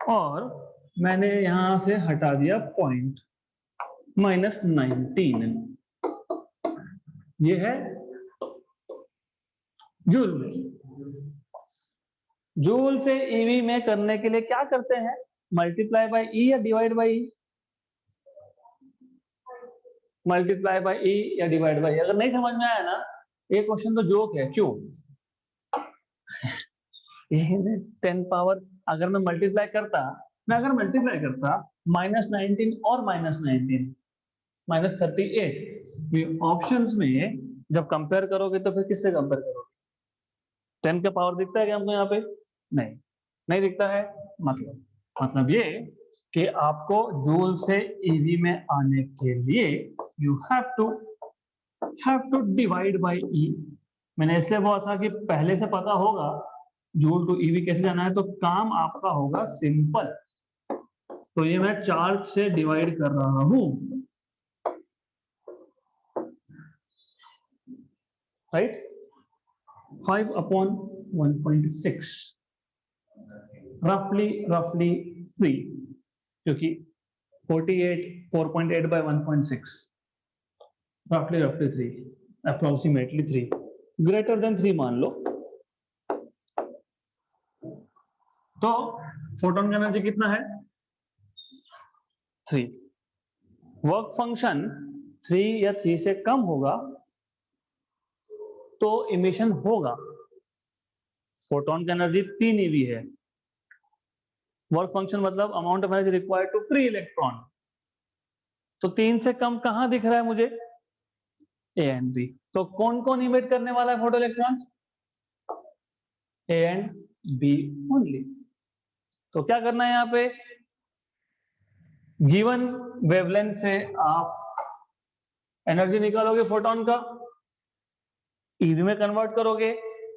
और मैंने यहां से हटा दिया पॉइंट, -19, ये है जूल में। जूल से ईवी में करने के लिए क्या करते हैं, मल्टीप्लाई बाय ई या divide by E, multiply by E या डिवाइड बाय ई। अगर नहीं समझ में आया ना, ये क्वेश्चन तो जोक है, क्यों, ये 10 पावर, अगर मैं मल्टीप्लाई करता, -19 और -19 -38, ऑप्शंस में जब कंपेयर करोगे तो फिर किससे कंपेयर करोगे, 10 का पावर दिखता है क्या हमको यहाँ पे, नहीं, नहीं दिखता है। मतलब ये कि आपको जूल से ईवी में आने के लिए you have to divide by E. मैंने इसलिए बोला था कि पहले से पता होगा जूल टू ईवी कैसे जाना है, तो काम आपका होगा सिंपल। तो ये मैं चार्ज से डिवाइड कर रहा हूं, राइट, 5/1.6, रफली 3, क्योंकि 4.8 by 1.6, रफली 3, अप्रोक्सीमेटली 3, ग्रेटर देन 3 मान लो। तो फोटोन का एनर्जी कितना है, 3, वर्क फंक्शन 3 या 3 से कम होगा तो इमिशन होगा। फोटोन का एनर्जी 3 ईवी है, वर्क फंक्शन मतलब amount of energy required to free electron, तो 3 से कम कहां दिख रहा है मुझे, ए एंड बी। तो कौन कौन इमिट करने वाला है photoelectrons, A and B only. तो क्या करना है यहाँ पे, गिवन वेवलेंथ से आप एनर्जी निकालोगे फोटोन का, ईवी में कन्वर्ट करोगे,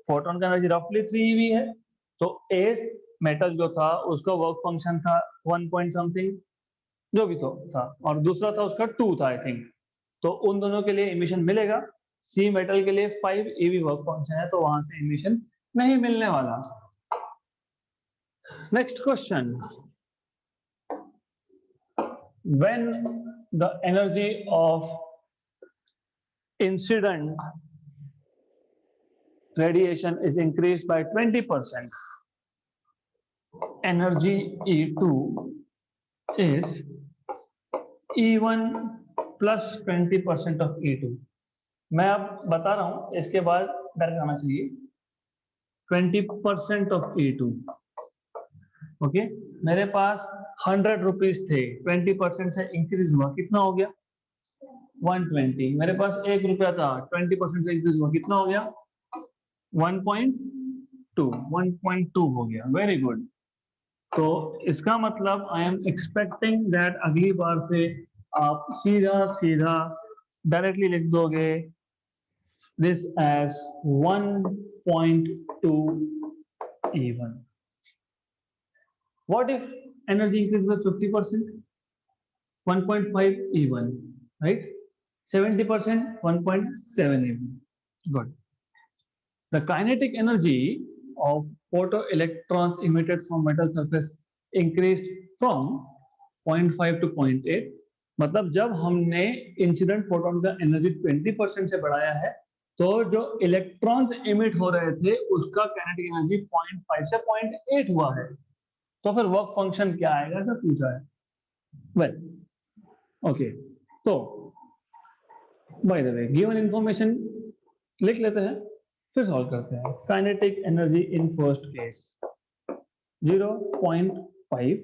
फोटोन का एनर्जी रफली 3 ईवी है, तो ए मेटल जो था उसका वर्क फंक्शन था 1 पॉइंट समथिंग, जो भी तो था, और दूसरा था उसका 2 था आई थिंक, तो उन दोनों के लिए इमिशन मिलेगा। सी मेटल के लिए 5 ईवी वर्क फंक्शन है, तो वहां से इमिशन नहीं मिलने वाला। Next question, when the energy of incident radiation is increased by 20%, energy E2 is E1 plus 20% of E2। मैं अब बता रहा हूं, इसके बाद डर आना चाहिए, 20% ऑफ E2, ओके। मेरे पास 100 रुपीज थे, 20% से इंक्रीज हुआ, कितना हो गया 120। मेरे पास 1 रुपया था, 20% से इंक्रीज हुआ, कितना हो गया 1.2 हो गया, वेरी गुड। तो इसका मतलब आई एम एक्सपेक्टिंग दैट अगली बार से आप सीधा सीधा डायरेक्टली लिख दोगे this as 1.2 E1। What if energy increases by 50%? 1.5 E1, right? 70%, 1.7 E1. Good. The kinetic energy of photoelectrons emitted from metal surface increased from 0.5 to 0.8। मतलब जब हमने इंसिडेंट फोटोन का एनर्जी 20% से बढ़ाया है, तो जो इलेक्ट्रॉन्स इमिट हो रहे थे उसका काइनेटिक एनर्जी 0.5 से 0.8 हुआ है। तो फिर वर्क फंक्शन क्या आएगा, जो पूछा है। वेल ओके, तो by the way given information लिख लेते हैं। फिर सॉल्व करते हैं। Kinetic energy in first case 0.5,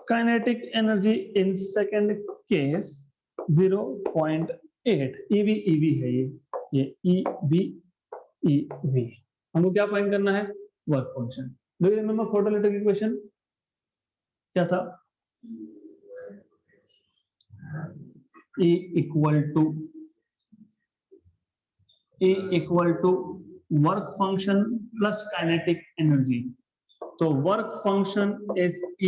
kinetic energy in second case 0.8। EV eV है ये ईवी ईवी। हमको क्या फाइंड करना है? Work function. Do you remember photoelectric equation क्या था? E equal to work function plus kinetic energy. तो work function is E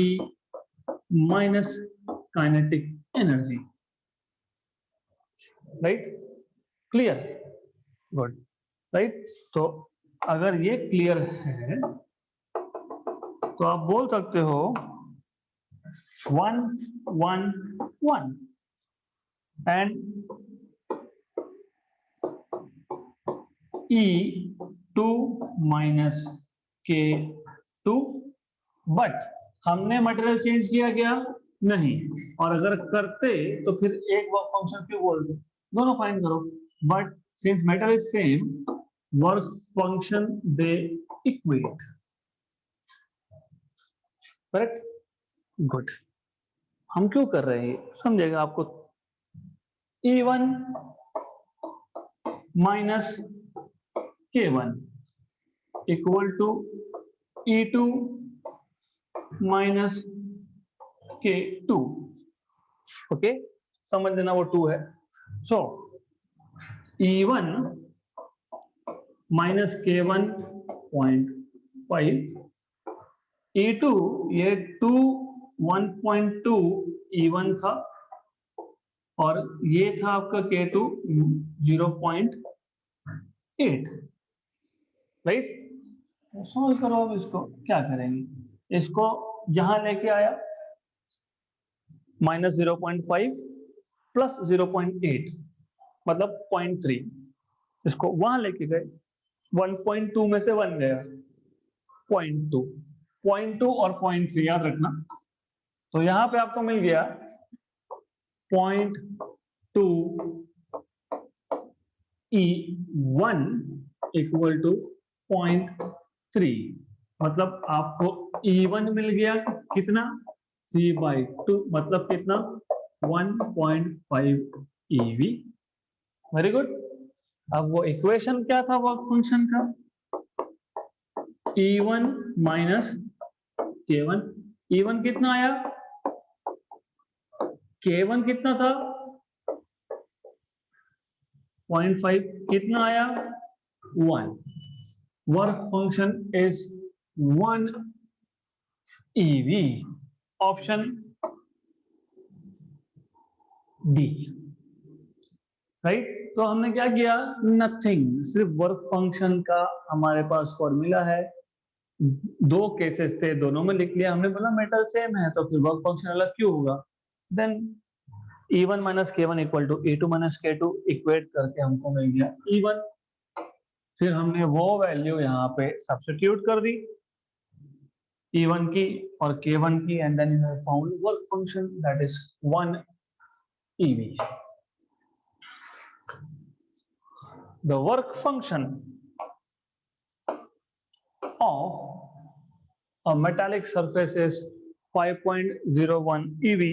minus kinetic energy, right? Clear? Good, right? तो अगर ये क्लियर है तो आप बोल सकते हो 1 1 1 and E2 minus K2, but हमने मटेरियल चेंज किया क्या? नहीं। और अगर करते तो फिर एक वर्क फंक्शन क्यों बोलते? दोनों फाइंड करो। But since matter is same, work function they equate, correct? Good. हम क्यों कर रहे हैं समझेगा आपको। E1 minus K1 equal to E2 minus K2। Okay, समझ लेना वो 2 है। सो E1 माइनस K1 0.5, E2 ये 2 1.2 E1 था और ये था आपका K2 0.8, राइट? सॉल्व करो। अब इसको क्या करेंगे? इसको यहां लेके आया माइनस 0.5 प्लस 0.8 मतलब 0.3, इसको वहां लेके गए 1.2 में से 1 गया 0.2 और 0.3 याद रखना। तो यहां पे आपको मिल गया 0.2 E1 इक्वल टू 0.3, मतलब आपको E1 मिल गया कितना? C/2 मतलब कितना? 1.5 EV। Very good. अब वो इक्वेशन क्या था वर्क फंक्शन का? E1 minus K1। E1 कितना आया? K1 कितना था? 0.5। कितना आया? 1। Work function is 1 EV। Option D, right? तो हमने क्या किया? नथिंग, सिर्फ वर्क फंक्शन का हमारे पास फॉर्मूला है। दो केसेस थे, दोनों में लिख लिया हमने। बोला मेटल सेम है तो फिर वर्क फंक्शन अलग क्यों होगा? Then E1 minus K1 equal to E2 minus K2 equate करके हमको मिल गया E1। फिर हमने वो वैल्यू यहाँ पे सब्स्टिट्यूट कर दी E1 की और K1 की, and then you have found work function that is 1 EV। The work function of a metallic surface is 5.01 EV।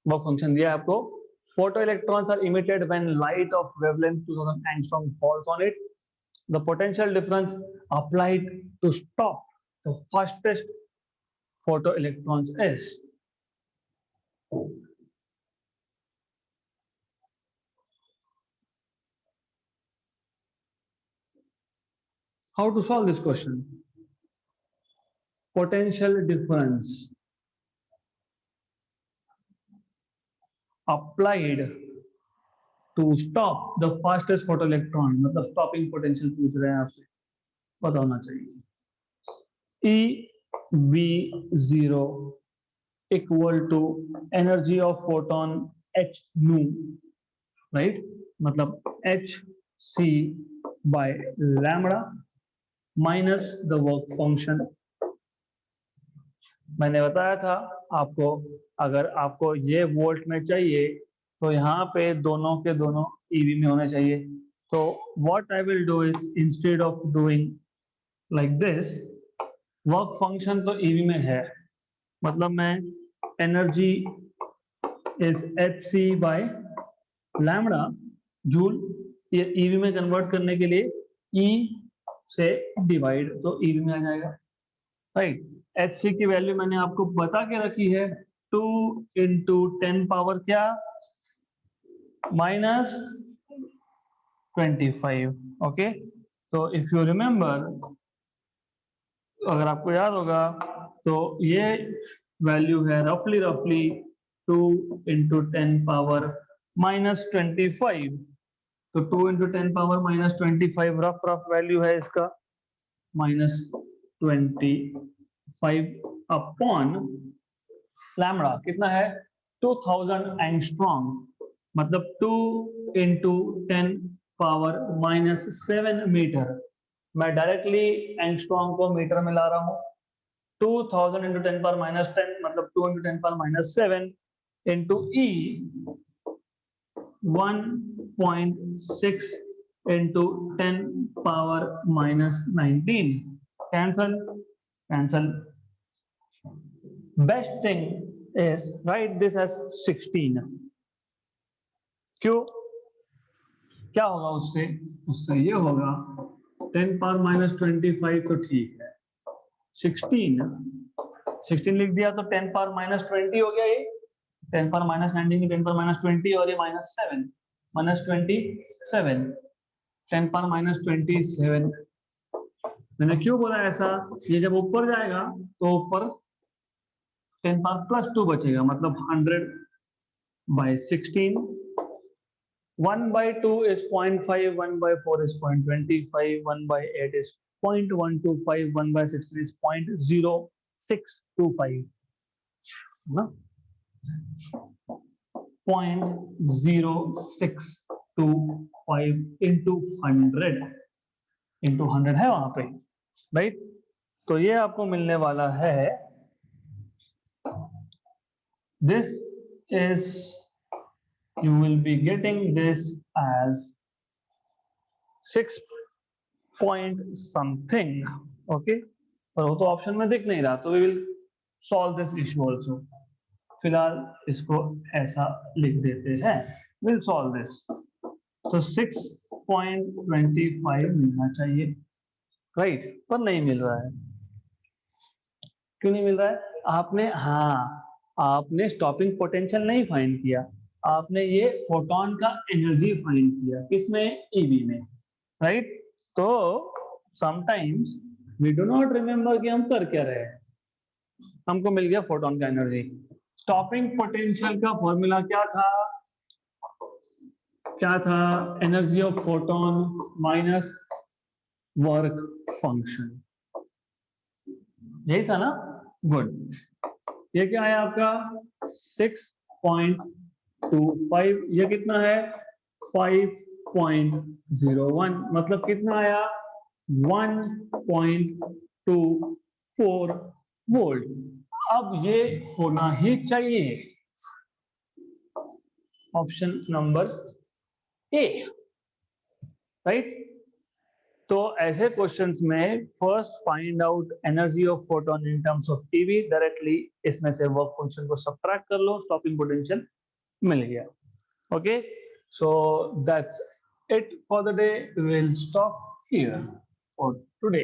Work function दिया है आपको। Photo electrons are emitted when light of wavelength 2000 angstrom falls on it. The potential difference applied to stop the fastest photo electrons is. How to solve this question? Potential difference applied to stop the fastest photoelectron, मतलब stopping potential पूछ रहे हैं आपसे, पता होना चाहिए। EV0 equal to energy of photon h nu, right? मतलब hc by lambda minus the work function। मैंने बताया था आपको, अगर आपको ये वोल्ट में चाहिए तो यहाँ पे दोनों के दोनों ईवी में होने चाहिए। So what I will do is instead of doing like this, work function तो ईवी में है, मतलब मैं energy is h c by lambda joule, ये ईवी में कन्वर्ट करने के लिए ई से डिवाइड, तो ईवी में आ जाएगा, राइट। एच सी की वैल्यू मैंने आपको बता के रखी है, 2 इंटू 10 पावर क्या, -25। ओके, तो इफ यू रिमेंबर, अगर आपको याद होगा, तो ये वैल्यू है रफली 2 इंटू 10 पावर -25। तो 2 इंटू 10 पावर -25 रफ वैल्यू है इसका, -25 अपॉन लैम्बडा कितना है, 2000 एंगस्ट्रॉम, मतलब 2 इंटू 10 पावर -7 मीटर। मैं डायरेक्टली एंगस्ट्रॉम को मीटर में ला रहा हूं, 2000 इंटू 10 पावर -10 मतलब 2 into 10 power -7 into e 1.6 into 10 power -19। Cancel. Best thing is write this as 16। क्यों, क्या होगा उससे, ये होगा 10 पावर -25 तो ठीक है, 16 लिख दिया तो 10 पावर -20 हो गया, ये 10 पावर -19 10 पावर -20 और ये -7 -27, 10 पावर -27। मैंने क्यों बोला ऐसा, ये जब ऊपर जाएगा तो ऊपर 10 पावर +2 बचेगा, मतलब 100/16। 1/2 is 0.5, 1/4 is 0.25, 1/8 is 0.125, 1/16 is 0.0625 ना, 0.0625 इंटू 100 है वहां पे, राइट। तो ये आपको मिलने वाला है, this is, you will be getting this as 6 point something, okay। पर वो तो ऑप्शन में दिख नहीं रहा, तो we will solve this issue also। फिलहाल इसको ऐसा लिख देते हैं, we'll solve this। तो 6.25 मिलना चाहिए, राइट, पर नहीं मिल रहा है। क्यों नहीं मिल रहा है, आपने स्टॉपिंग पोटेंशियल नहीं फाइंड किया, आपने ये फोटोन का एनर्जी फाइंड किया, किसमें, ईवी में, राइट। तो sometimes we do not remember कि हम कर क्या रहे हैं, हमको मिल गया फोटोन का एनर्जी। स्टॉपिंग पोटेंशियल का फॉर्मूला क्या था, energy of photon minus work function, यही था ना, गुड। ये क्या है आपका 6.25, ये कितना है 5.01, मतलब कितना आया 1.24 वोल्ट। अब ये होना ही चाहिए ऑप्शन नंबर ए, राइट। तो ऐसे क्वेश्चंस में first find out energy of photon in terms of EV, directly इसमें से वर्क फंक्शन को सब्ट्रैक्ट कर लो, स्टॉपिंग पोटेंशियल मिल गया, okay. So that's it for the day, we will stop here for today.